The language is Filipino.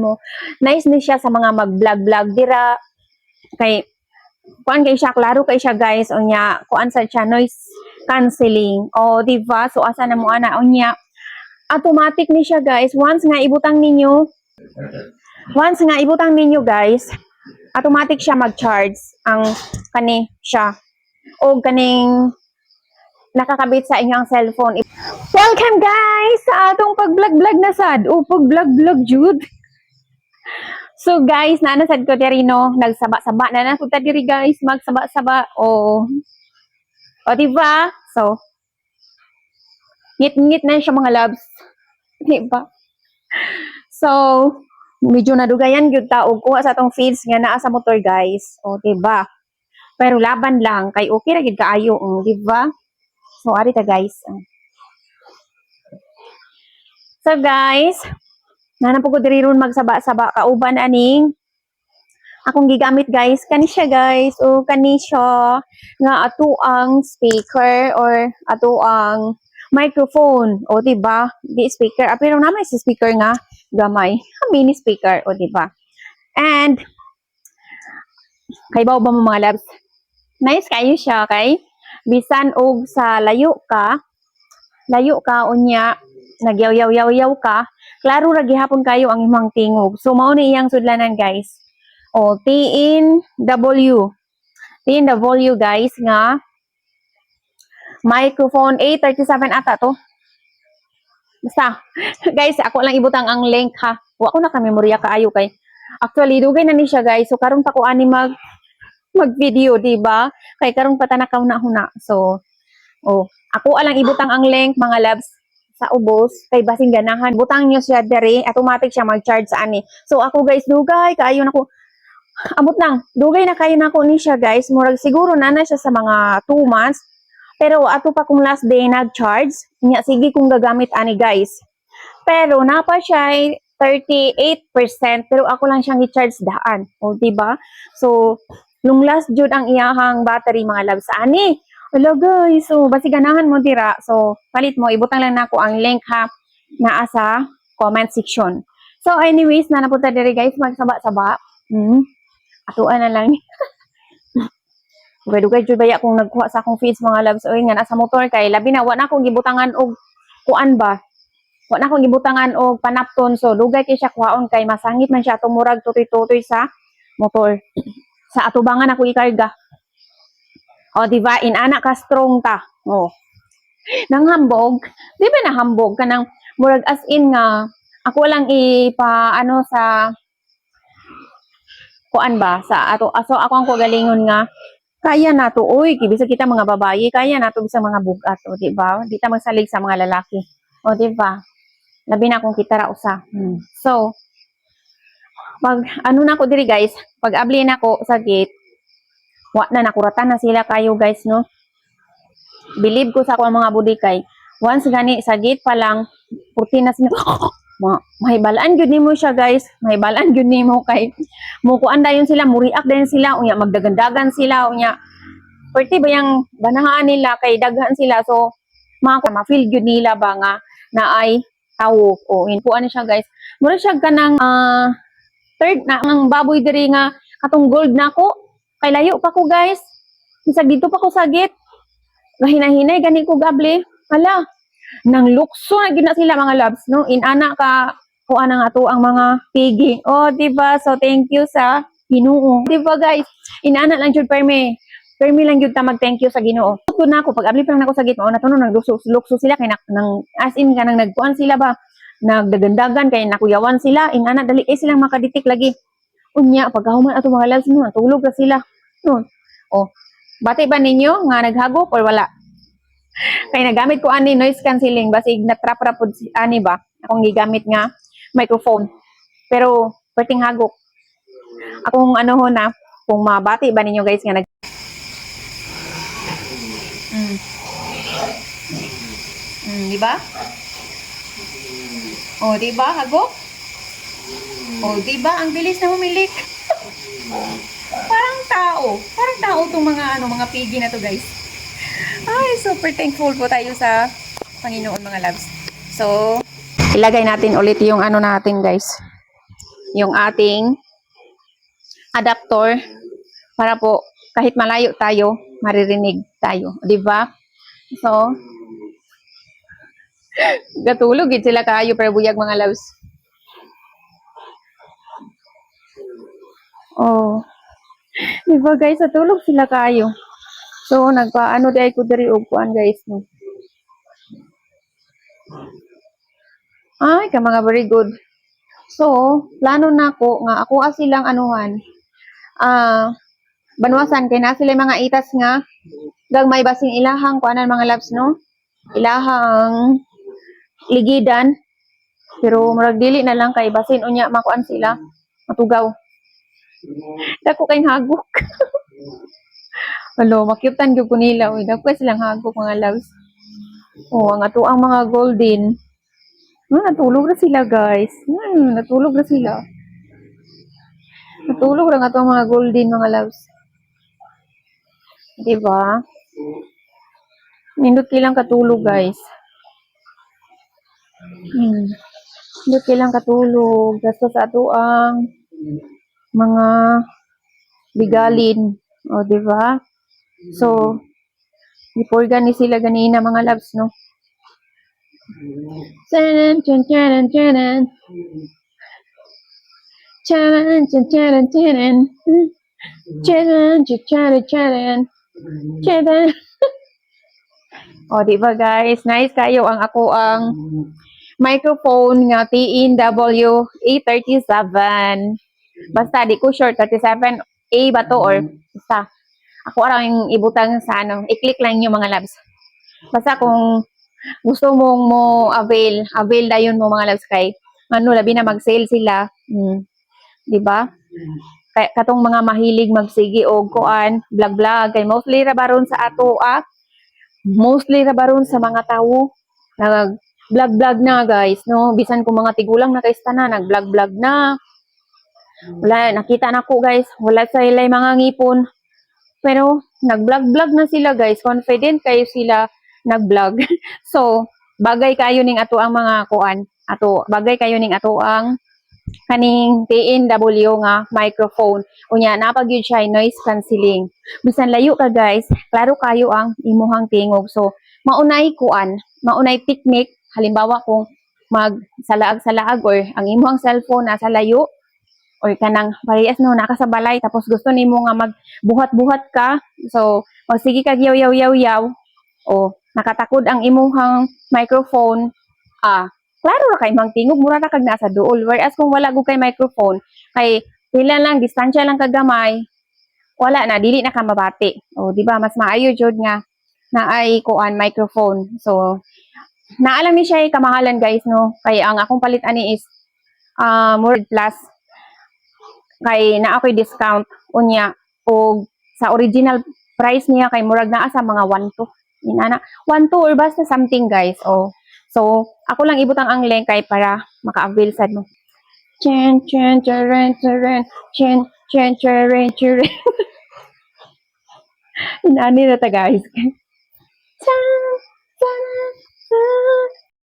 mo. Nice ni siya sa mga mag-vlog-vlog dira. Kay kuan kay siya, klaro kay siya guys. Unya, kuan sa siya, noise cancelling. O, diba? So, asa na mo ana. Unya, automatic ni siya guys. Once nga ibutang ninyo guys, automatic siya mag-charge ang kani siya. O kaning nakakabit sa inyong cellphone. Welcome guys sa atong pag-vlog-vlog na sad. O pag-vlog-vlog jud. So guys, naanasad ko diri no, nagsaba-saba na ko ta diri guys, magsaba-saba o diba? So ngit-ngit na siya mga loves. Diba? So medyo nadugayan gyud ta og kuha sa atong feeds nga naa sa motor guys. O diba? Pero laban lang kay okay ra gid kaayo, diba? So ari ta guys. So guys, nanapod ko diri ron magsaba-saba kauban aning akong gigamit guys. Kani siya guys. O kani siya nga ato ang speaker or ato ang microphone. O diba? Di speaker. Pero naman si speaker nga gamay. Mini speaker. O diba? And kay ba mo mga loves? Nice kayo siya kay bisan og sa layo ka unya nagyaw-yaw ka, klaro ra gihapon kayo ang imong tingog. So mao ni iyang sudlanan guys. O TNW guys nga microphone A37 ata to. Basta guys, ako lang ibutang ang link ha. Wa ko na ka memorya kaayo kay actually dugay na ni siya guys. So karon pa ko ani mag-video, diba? Kay karong patanakaw na huna. So, ako alang ibutang ang link, mga loves, sa ubos, kay basing ganahan. Butang nyo siya dere, automatic siya mag-charge sa ani. So, ako guys, dugay, kaayo na ko, amot lang, dugay na kayo na ko ni siya guys. Murag siguro na siya sa mga 2 months. Pero, ato pa kung last day nag-charge, sige kung gagamit ani guys. Pero, napa siya 38%, pero ako lang siyang i-charge daan. O, diba? So, nung last jud ang iyahang battery mga loves sa ani. Hello guys, so basi ganahan mo dira. So palit mo, ibutang lang nako ang link ha naa sa comment section. So anyways, napunta diri guys magsaba-saba. Atuan na lang. Dugay jud baya kung nagkuha sa akong feeds mga loves oy nga nasa motor kay labi na wa na akong gibutangan og kuan ba. Wa na akong gibutangan og panapton. So dugay kay siya kuhaon kay masangit man siya tumurag tutoy-tutoy sa motor. Sa atubangan ako ikarga. O, diba? Inana ka strong ta. O. Nang hambog. Di ba nahambog ka ng murag as in nga ako lang ano sa kuan ba? Sa ato. So, ako ang kagalingon nga kaya na to. Uy, bisa kita mga babae. Kaya na to bisa mga bugat. O, diba? Di ta magsalig sa mga lalaki. O, diba? Labi na akong kita ra usa. So, pag ano na ko diri guys, pag abli na ko sa gate, wa na nakuratan na sila kayo guys no. Believe ko sa ako ang mga budi kay once gani sa gate pa lang 14 na sila. Mahibalaan gyud nimo siya guys, mahibalaan gyud nimo kay mo kuan dayon sila, muriak din sila unya magdagandagan sila unya. Perti ba yang banahan nila kay daghan sila so ma-feel gyud nila ba nga na ay tawo o inpuan siya guys. Mura siya kanang third na ang baboy diri nga katong gold nako kay layo pa ko guys bisag dito pa ko sa gate gahinahinay gani ko gabli hala nang lukso na gid na sila mga loves no inana ka kuan nga ato ang mga pigi diba so thank you sa Ginoo diba guys inana lang jud permi lang jud ta mag thank you sa Ginoo tuto na ako pag abli pa lang nako sa gate mao na tuno nang lukso sila kay nang as in kanang nagkuan sila ba nagdagandagan kay nakuyawan sila inana dali silang makaditik lagi unya pagkahuman ato mga loves no tulog na sila no bati ba ninyo nga naghagok or wala kay nagamit ko ani noise cancelling basig natrap ra pud ani ba akong gigamit nga microphone pero perting hagok akong ano ho na kung mabati ba ninyo guys nga nag di ba? Di ba, hagok? Di ba, ang bilis na humilik. Parang tao tong mga pigi na to, guys. Ay, super thankful po tayo sa Panginoon, mga loves. So, ilagay natin ulit yung ano natin, guys. yung ating adapter para po kahit malayo tayo, maririnig tayo, di ba? So, gatulog gid sila kayo pero buyag mga loves. Oh, di ba guys, natulog sila kayo. So, nagpaano di ay ko diri og kuan guys no. Ay, ka mga very good. So, plano na ko nga ako silang anuhan. Banwasan kay na sila mga itas nga gagmay basing ilahang kuanan mga loves no. Ilahang ligidan pero murag dili na lang kay basin unya makuan sila matugaw. Dako kay hagok. Hello, makyutan gyud ko nila oy. Dako silang hagok mga loves. Oh, ang ato ang mga golden. Natulog na sila guys. Natulog na sila. Natulog na nga mga golden mga loves. Diba? Nindot kilang katulog guys. Nindot kilang katulog. Gasto sa ato ang mga bigalin. O, diba? So, ipurgan ni sila ganina mga loves, no? Chanan, chanan, chanan. Chanan, chanan, chanan. Chanan, chanan, chanan. Chanan. O, diba guys? Nice kayo ang ako ang microphone nga TNW-A37. Basta, di ko sure, 37A ba to or basta. Ako araw yung ibutang sa ano, i-click lang yung mga loves. Basta kung gusto mong mo avail dayon mo mga loves kay ano, labi na mag-sale sila. Di ba? Kay katong mga mahilig magsigi og kuan, vlog kay mostly ra baron sa ato mostly ra baron sa mga tawo nag vlog na guys, no? Bisan kung mga tigulang na kay na nag-vlog na. Wala, nakita na ko guys, wala sa ilay mga ngipon. Pero nag-vlog na sila guys, confident kayo sila nag-vlog. So, bagay kayo ning ato ang mga kuan, bagay kayo ning ato ang kaning TNW nga microphone. Unya napag yun siya noise cancelling. Bisan layo ka guys, klaro kayo ang imuhang tingog. So, maunay kuan, maunay technique, halimbawa kung mag-salaag or ang imuhang cellphone nasa layo, or kanang parehas no nakasabalay tapos gusto nimo nga magbuhat-buhat ka, so sige kag yaw o nakatakod ang imuhang microphone, klaro ra kay mang tingog mura ra kag nasa duol. Whereas kung wala gud kay microphone, kay pila lang distansya lang kagamay, wala na dili na ka mabati. O di ba mas maayo jud nga na ay kuan microphone. So naalam ni siya kamahalan guys no, kay ang akong palit ani is more plus kay naa ko'y discount unya og sa original price niya kay murag naa sa mga 1-2 inana 1-2 or basta something guys. So ako lang ibutang ang link kay para maka-avail sad mo. Chen chen cheren cheren chen chen cheren cheren. Inani na ta guys. Chan chan